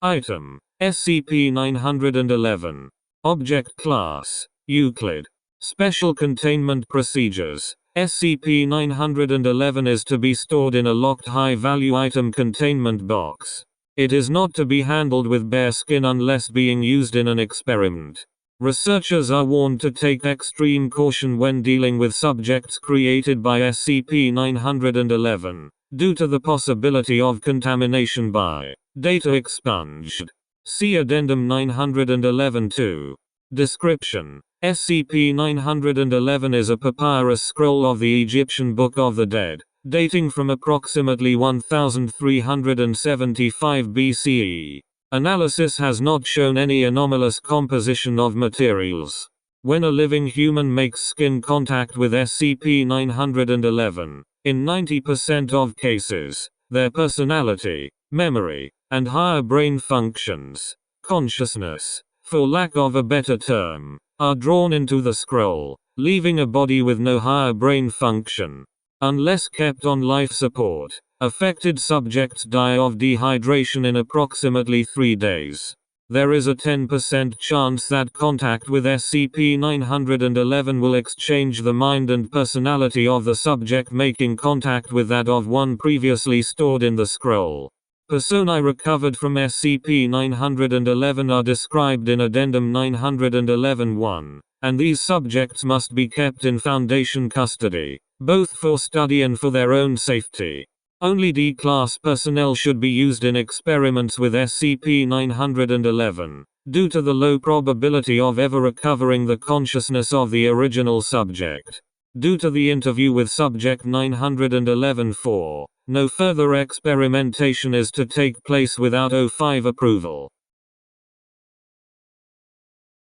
Item: SCP-911. Object Class: Euclid. Special Containment Procedures: SCP-911 is to be stored in a locked high-value item containment box. It is not to be handled with bare skin unless being used in an experiment. Researchers are warned to take extreme caution when dealing with subjects created by SCP-911, due to the possibility of contamination by data expunged. See Addendum 911-2. Description: SCP-911 is a papyrus scroll of the Egyptian Book of the Dead, dating from approximately 1375 BCE. Analysis has not shown any anomalous composition of materials. When a living human makes skin contact with SCP-911, in 90% of cases, their personality, memory, and higher brain functions, consciousness, for lack of a better term, are drawn into the scroll, leaving a body with no higher brain function. Unless kept on life support, affected subjects die of dehydration in approximately 3 days. There is a 10% chance that contact with SCP-911 will exchange the mind and personality of the subject making contact with that of one previously stored in the scroll. Personae recovered from SCP-911 are described in Addendum 911-1, and these subjects must be kept in Foundation custody, both for study and for their own safety. Only D-Class personnel should be used in experiments with SCP-911, due to the low probability of ever recovering the consciousness of the original subject. Due to the interview with Subject 911-4, no further experimentation is to take place without O5 approval.